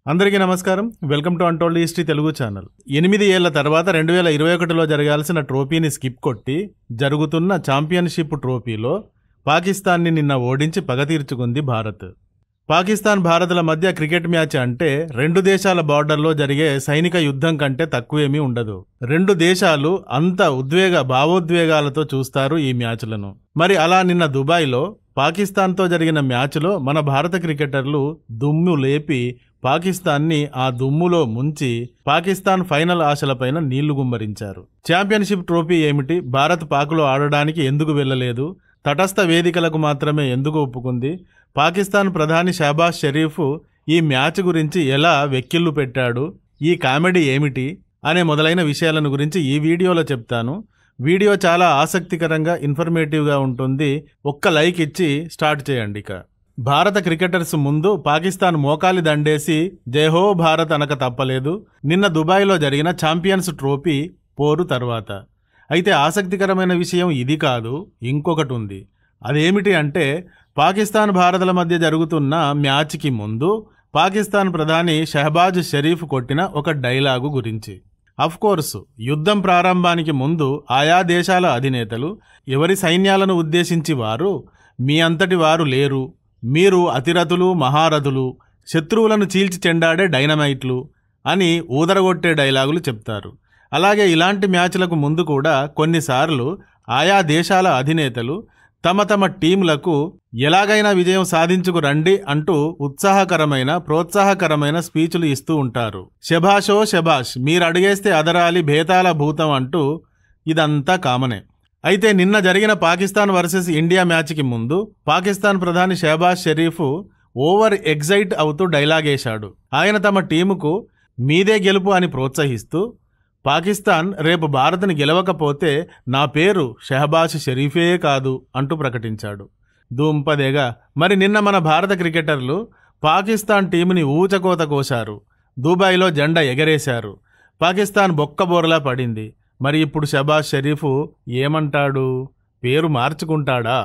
అందరికీ నమస్కారం. Welcome to untold history Telugu channel. 8 ఏళ్ల తర్వాత 2021లో జరగాల్సిన ట్రోఫీని స్కిప్ కొట్టి జరుగుతున్న ఛాంపియన్షిప్ ట్రోఫీలో పాకిస్తాన్ని నిన్న ఓడించి పగ తీర్చుకుంది భారత్. పాకిస్తాన్ భారత్ల మధ్య క్రికెట్ మ్యాచ్ అంటే రెండు దేశాల బార్డర్లో జరిగే సైనిక యుద్ధం కంటే తక్కువేమీ ఉండదు. రెండు దేశాలు అంత భావోద్వేగాలతో చూస్తారు ఈ మ్యాచ్లను. మరి అలా నిన్న దుబాయ్లో పాకిస్తాన్తో జరిగిన మ్యాచ్లో మన భారత క్రికెటర్లు దుమ్ము లేపి పాకిస్తాన్ని ఆ దుమ్ములో ముంచి పాకిస్తాన్ ఫైనల్ ఆశలపైన నీళ్లు గుమ్మరించారు. ఛాంపియన్షిప్ ట్రోఫీ ఏమిటి, భారత్ పాక్లో ఆడడానికి ఎందుకు వెళ్లలేదు, తటస్థ వేదికలకు మాత్రమే ఎందుకు ఒప్పుకుంది, పాకిస్తాన్ ప్రధాని షహబాజ్ షరీఫ్ ఈ మ్యాచ్ గురించి ఎలా వెక్కిళ్లు పెట్టాడు, ఈ కామెడీ ఏమిటి అనే మొదలైన విషయాలను గురించి ఈ వీడియోలో చెప్తాను. వీడియో చాలా ఆసక్తికరంగా ఇన్ఫర్మేటివ్గా ఉంటుంది. ఒక్క లైక్ ఇచ్చి స్టార్ట్ చేయండి. ఇక భారత క్రికెటర్స్ ముందు పాకిస్తాన్ మోకాలి దండేసి జైహో భారత్ అనక తప్పలేదు నిన్న దుబాయ్లో జరిగిన ఛాంపియన్స్ ట్రోఫీ పోరు తర్వాత. అయితే ఆసక్తికరమైన విషయం ఇది కాదు, ఇంకొకటి ఉంది. అదేమిటి అంటే పాకిస్తాన్ భారత్ల మధ్య జరుగుతున్న మ్యాచ్కి ముందు పాకిస్తాన్ ప్రధాని షహబాజ్ షరీఫ్ కొట్టిన ఒక డైలాగు గురించి. అఫ్కోర్స్ యుద్ధం ప్రారంభానికి ముందు ఆయా దేశాల అధినేతలు ఎవరి సైన్యాలను ఉద్దేశించి వారు మీ అంతటి వారు లేరు, మీరు అతిరథులు మహారథులు, శత్రువులను చీల్చి చెండాడే డైనమైట్లు అని ఊదరగొట్టే డైలాగులు చెప్తారు. అలాగే ఇలాంటి మ్యాచ్లకు ముందు కూడా కొన్నిసార్లు ఆయా దేశాల అధినేతలు తమ తమ టీంలకు ఎలాగైనా విజయం సాధించుకు రండి అంటూ ఉత్సాహకరమైన ప్రోత్సాహకరమైన స్పీచ్లు ఇస్తూ ఉంటారు. శభాషో శభాష్, మీరు అడిగేస్తే అదరాలి భేతాల భూతం అంటూ. ఇదంతా కామనే. అయితే నిన్న జరిగిన పాకిస్తాన్ వర్సెస్ ఇండియా మ్యాచ్కి ముందు పాకిస్తాన్ ప్రధాని షహబాజ్ షరీఫ్ ఓవర్ ఎగ్జైట్ అవుతూ డైలాగేశాడు. ఆయన తమ టీముకు మీదే గెలుపు అని ప్రోత్సహిస్తూ పాకిస్తాన్ రేపు భారత్ని గెలవకపోతే నా పేరు షహబాజ్ షరీఫే కాదు అంటూ ప్రకటించాడు. దుంపదేగా. మరి నిన్న మన భారత క్రికెటర్లు పాకిస్తాన్ టీముని ఊచకోత కోశారు, దుబాయ్లో జెండా ఎగరేశారు, పాకిస్తాన్ బొక్కబోరలా పడింది. మరి ఇప్పుడు షహబాజ్ షరీఫ్ ఏమంటాడు, పేరు మార్చుకుంటాడా?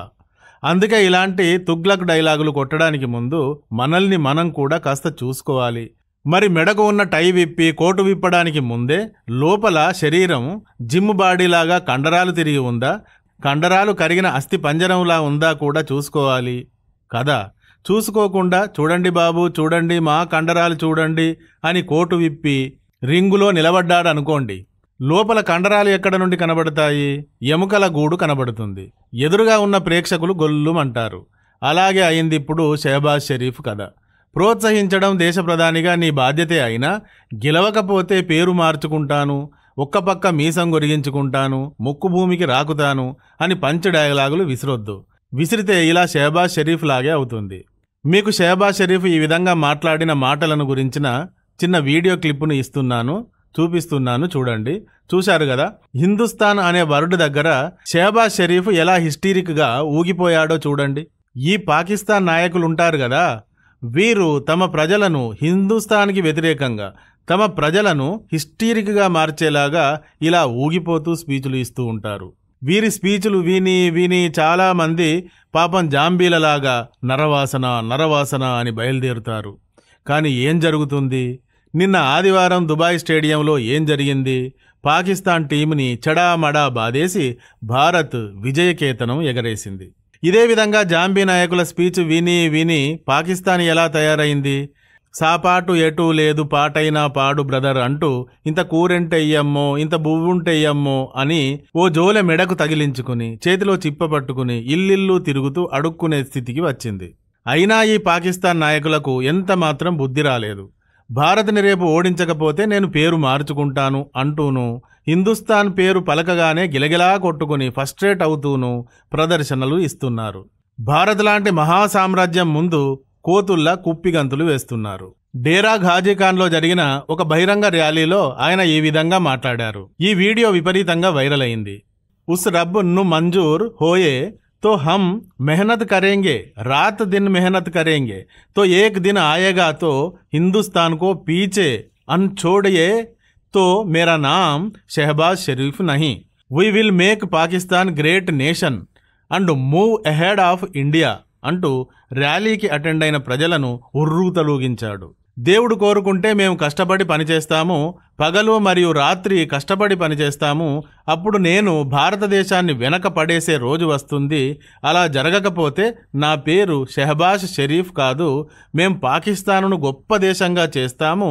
అందుకే ఇలాంటి తుగ్లక్ డైలాగులు కొట్టడానికి ముందు మనల్ని మనం కూడా కాస్త చూసుకోవాలి. మరి మెడకు ఉన్న టై విప్పి కోటు విప్పడానికి ముందే లోపల శరీరం జిమ్ బాడీలాగా కండరాలు తిరిగి ఉందా, కండరాలు కరిగిన అస్థి పంజరంలా ఉందా కూడా చూసుకోవాలి కదా. చూసుకోకుండా చూడండి బాబు చూడండి మా కండరాలు చూడండి అని కోటు విప్పి రింగులో నిలబడ్డాడనుకోండి, లోపల కండరాలు ఎక్కడ నుండి కనబడతాయి? ఎముకల గూడు కనబడుతుంది. ఎదురుగా ఉన్న ప్రేక్షకులు గొల్లుమంటారు. అలాగే అయింది ఇప్పుడు షహబాజ్ షరీఫ్ కథ. ప్రోత్సహించడం దేశ ప్రధానిగా నీ బాధ్యతే అయినా గెలవకపోతే పేరు మార్చుకుంటాను, ఒక్క పక్క మీసం గొరిగించుకుంటాను, ముక్కు భూమికి రాకుతాను అని పంచ్ డైలాగులు విసిరొద్దు. విసిరితే ఇలా షహబాజ్ షరీఫ్ లాగే అవుతుంది. మీకు షహబాజ్ షరీఫ్ ఈ విధంగా మాట్లాడిన మాటలను గురించిన చిన్న వీడియో క్లిప్పును ఇస్తున్నాను, చూపిస్తున్నాను చూడండి. చూశారు కదా, హిందుస్థాన్ అనే వర్డ్ దగ్గర షహబాజ్ షరీఫ్ ఎలా హిస్టీరిక్గా ఊగిపోయాడో చూడండి. ఈ పాకిస్తాన్ నాయకులు ఉంటారు కదా, వీరు తమ ప్రజలను హిందుస్థాన్కి వ్యతిరేకంగా తమ ప్రజలను హిస్టీరిక్గా మార్చేలాగా ఇలా ఊగిపోతూ స్పీచ్లు ఇస్తూ ఉంటారు. వీరి స్పీచ్లు విని విని చాలామంది పాపం జాంబీలలాగా నరవాసన నరవాసన అని బయలుదేరుతారు. కానీ ఏం జరుగుతుంది? నిన్న ఆదివారం దుబాయ్ స్టేడియంలో ఏం జరిగింది? పాకిస్తాన్ టీంని చెడామడా బాదేసి భారత్ విజయకేతనం ఎగరేసింది. ఇదే విధంగా జాంబీ నాయకుల స్పీచ్ విని విని పాకిస్తాన్ ఎలా తయారైంది? సాపాటు ఎటు లేదు పాటైనా పాడు బ్రదర్ అంటూ ఇంత కూరెంటెయ్యమ్మో ఇంత బువ్వుంటెయ్యమ్మో అని ఓ జోలె మెడకు తగిలించుకుని చేతిలో చిప్ప పట్టుకుని ఇల్లిల్లు తిరుగుతూ అడుక్కునే స్థితికి వచ్చింది. అయినా ఈ పాకిస్తాన్ నాయకులకు ఎంత మాత్రం బుద్ధి రాలేదు. భారత్ని రేపు ఓడించకపోతే నేను పేరు మార్చుకుంటాను అంటూను, హిందుస్థాన్ పేరు పలకగానే గిలగిలా కొట్టుకుని ఫస్ట్రేట్ అవుతూను ప్రదర్శనలు ఇస్తున్నారు. భారత్ లాంటి మహాసామ్రాజ్యం ముందు కోతుల్లా కుప్పిగంతులు వేస్తున్నారు. డేరా ఘాజీఖాన్లో జరిగిన ఒక బహిరంగ ర్యాలీలో ఆయన ఈ విధంగా మాట్లాడారు. ఈ వీడియో విపరీతంగా వైరల్ అయింది. ఉస్ రబ్ ను మంజూర్ హోయే तो हम मेहनत करेंगे, रात दिन मेहनत करेंगे, तो एक दिन आएगा तो हिंदुस्तान को पीछे छोड़िए तो मेरा नाम शहबाज शरीफ नहीं. We will make Pakistan great nation and move ahead of India అంటూ ర్యాలీకి అటెండ్ అయిన ప్రజలను ఉర్రూతలూగించాడు. దేవుడు కోరుకుంటే మేము కష్టపడి పనిచేస్తాము, పగలు మరియు రాత్రి కష్టపడి పనిచేస్తాము. అప్పుడు నేను భారతదేశాన్ని వెనక పడేసే రోజు వస్తుంది. అలా జరగకపోతే నా పేరు షెహబాజ్ షరీఫ్ కాదు. మేం పాకిస్తాన్ను గొప్ప దేశంగా చేస్తాము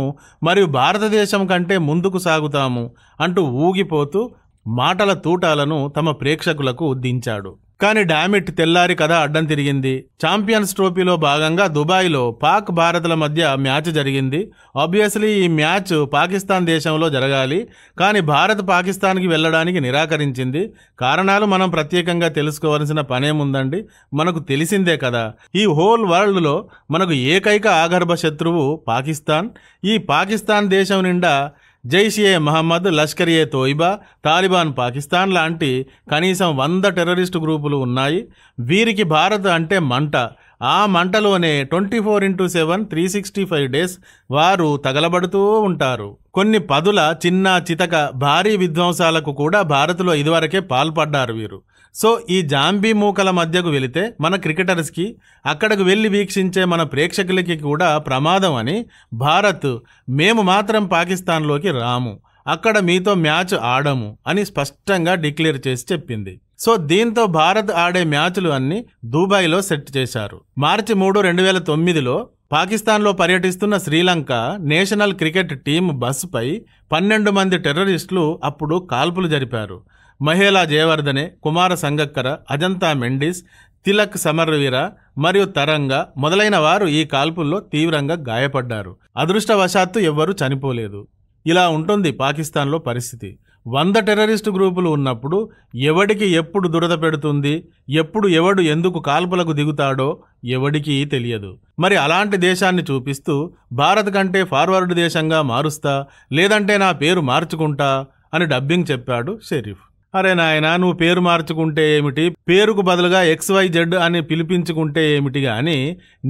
మరియు భారతదేశం కంటే ముందుకు సాగుతాము అంటూ ఊగిపోతూ మాటల తూటాలను తమ ప్రేక్షకులకు దించాడు. కానీ డామిట్ తెల్లారి కథ అడ్డం తిరిగింది. ఛాంపియన్స్ ట్రోఫీలో భాగంగా దుబాయ్లో పాక్ భారత్ల మధ్య మ్యాచ్ జరిగింది. ఆబ్వియస్లీ ఈ మ్యాచ్ పాకిస్తాన్ దేశంలో జరగాలి. కానీ భారత్ పాకిస్తాన్కి వెళ్ళడానికి నిరాకరించింది. కారణాలు మనం ప్రత్యేకంగా తెలుసుకోవాల్సిన పనేముందండి, మనకు తెలిసిందే కదా. ఈ హోల్ వరల్డ్లో మనకు ఏకైక ఆగర్భ శత్రువు పాకిస్తాన్. ఈ పాకిస్తాన్ దేశం నిండా జైష్-ఏ మహమ్మద్, లష్కర్-ఏ తోయిబా, తాలిబాన్ పాకిస్తాన్ లాంటి కనీసం 100 టెర్రరిస్టు గ్రూపులు ఉన్నాయి. వీరికి భారత్ అంటే మంట. ఆ మంటలోనే 24/7 365 డేస్ వారు తగలబడుతూ ఉంటారు. కొన్ని పదుల చిన్న చితక భారీ విధ్వంసాలకు కూడా భారత్లో ఇదివరకే పాల్పడ్డారు వీరు. సో ఈ జాంబీ మూకల మధ్యకు వెళితే మన క్రికెటర్స్కి, అక్కడకు వెళ్ళి వీక్షించే మన ప్రేక్షకులకి కూడా ప్రమాదం అని భారత్ మేము మాత్రం పాకిస్తాన్లోకి రాము, అక్కడ మీతో మ్యాచ్ ఆడము అని స్పష్టంగా డిక్లేర్ చేసి చెప్పింది. సో దీంతో భారత్ ఆడే మ్యాచ్లు అన్ని దుబాయ్లో సెట్ చేశారు. మార్చి 3, 2009లో పాకిస్తాన్లో పర్యటిస్తున్న శ్రీలంక నేషనల్ క్రికెట్ టీం బస్సుపై 12 మంది టెర్రరిస్టులు అప్పుడు కాల్పులు జరిపారు. మహేలా జయవర్ధనే, కుమార సంగక్కర, అజంతా మెండిస్, తిలక్ సమరవీర మరియు తరంగ మొదలైన వారు ఈ కాల్పుల్లో తీవ్రంగా గాయపడ్డారు. అదృష్టవశాత్తు ఎవ్వరూ చనిపోలేదు. ఇలా ఉంటుంది పాకిస్తాన్లో పరిస్థితి. 100 టెర్రరిస్టు గ్రూపులు ఉన్నప్పుడు ఎవడికి ఎప్పుడు దురద పెడుతుంది, ఎప్పుడు ఎవడు ఎందుకు కాల్పులకు దిగుతాడో ఎవడికి తెలియదు. మరి అలాంటి దేశాన్ని చూపిస్తూ భారత్ కంటే ఫార్వర్డ్ దేశంగా మారుస్తా, లేదంటే నా పేరు మార్చుకుంటా అని డబ్బింగ్ చెప్పాడు షరీఫ్. అరే నాయనా, నువ్వు పేరు మార్చుకుంటే ఏమిటి, పేరుకు బదులుగా XYZ అని పిలిపించుకుంటే ఏమిటి, కానీ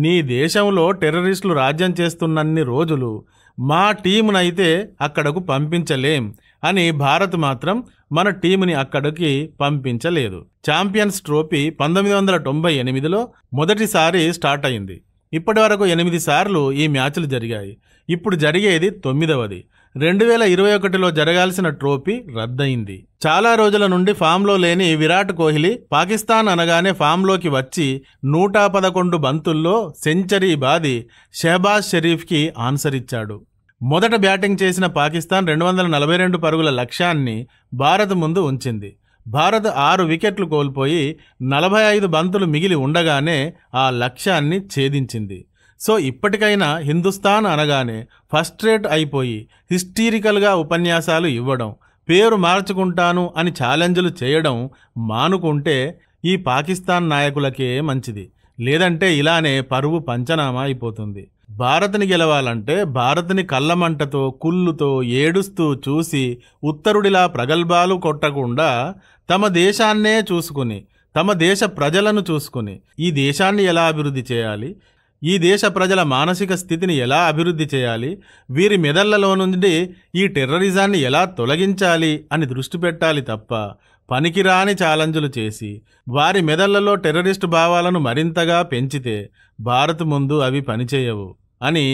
నీ దేశంలో టెర్రరిస్టులు రాజ్యం చేస్తున్నన్ని రోజులు మా టీమునైతే అక్కడకు పంపించలేం అని భారత్ మాత్రం మన టీముని అక్కడికి పంపించలేదు. ఛాంపియన్స్ ట్రోఫీ 1998లో మొదటిసారి స్టార్ట్ అయింది. ఇప్పటి వరకు 8 సార్లు ఈ మ్యాచ్లు జరిగాయి. ఇప్పుడు జరిగేది 9వది. 2021లో జరగాల్సిన ట్రోఫీ రద్దయింది. చాలా రోజుల నుండి ఫామ్లో లేని విరాట్ కోహ్లీ పాకిస్తాన్ అనగానే ఫామ్లోకి వచ్చి 111 బంతుల్లో సెంచరీ బాది షెహబాజ్ షరీఫ్కి ఆన్సర్ ఇచ్చాడు. మొదట బ్యాటింగ్ చేసిన పాకిస్తాన్ 242 పరుగుల లక్ష్యాన్ని భారత్ ముందు ఉంచింది. భారత్ 6 వికెట్లు కోల్పోయి 45 బంతులు మిగిలి ఉండగానే ఆ లక్ష్యాన్ని ఛేదించింది. సో ఇప్పటికైనా హిందుస్థాన్ అనగానే ఫస్ట్రేట్ అయిపోయి హిస్టీరికల్గా ఉపన్యాసాలు ఇవ్వడం, పేరు మార్చుకుంటాను అని ఛాలెంజ్లు చేయడం మానుకుంటే ఈ పాకిస్తాన్ నాయకులకే మంచిది. లేదంటే ఇలానే పరువు పంచనామా అయిపోతుంది. భారత్ని గెలవాలంటే భారత్ని కళ్ళమంటతో, కుళ్ళుతో, ఏడుస్తూ చూసి ఉత్తరుడిలా ప్రగల్భాలు కొట్టకుండా తమ దేశాన్నే చూసుకుని, తమ దేశ ప్రజలను చూసుకుని ఈ దేశాన్ని ఎలా అభివృద్ధి చేయాలి, ఈ దేశ ప్రజల మానసిక స్థితిని ఎలా అభివృద్ధి చేయాలి, వీరి మెదళ్లలో నుండి ఈ టెర్రరిజాన్ని ఎలా తొలగించాలి అని దృష్టి పెట్టాలి తప్ప పనికిరాని ఛాలెంజ్లు చేసి వారి మెదళ్లలో టెర్రరిస్టు భావాలను మరింతగా పెంచితే భారత్ ముందు అవి పనిచేయవు అని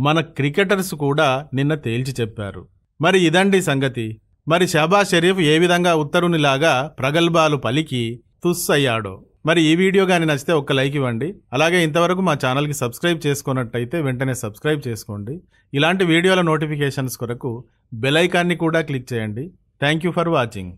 మన క్రికెటర్స్ కూడా నిన్న తేల్చి చెప్పారు. మరి ఇదండి సంగతి. మరి షెహబాజ్ షరీఫ్ ఏ విధంగా ఉత్తరునిలాగా ప్రగల్భాలు పలికి తుస్సయ్యాడో. మరి ఈ వీడియో కానీ నచ్చితే ఒక్క లైక్ ఇవ్వండి. అలాగే ఇంతవరకు మా ఛానల్కి సబ్స్క్రైబ్ చేసుకున్నట్టయితే వెంటనే సబ్స్క్రైబ్ చేసుకోండి. ఇలాంటి వీడియోల నోటిఫికేషన్స్ కొరకు బెల్ ఐకాన్ని కూడా క్లిక్ చేయండి. Thank you for watching.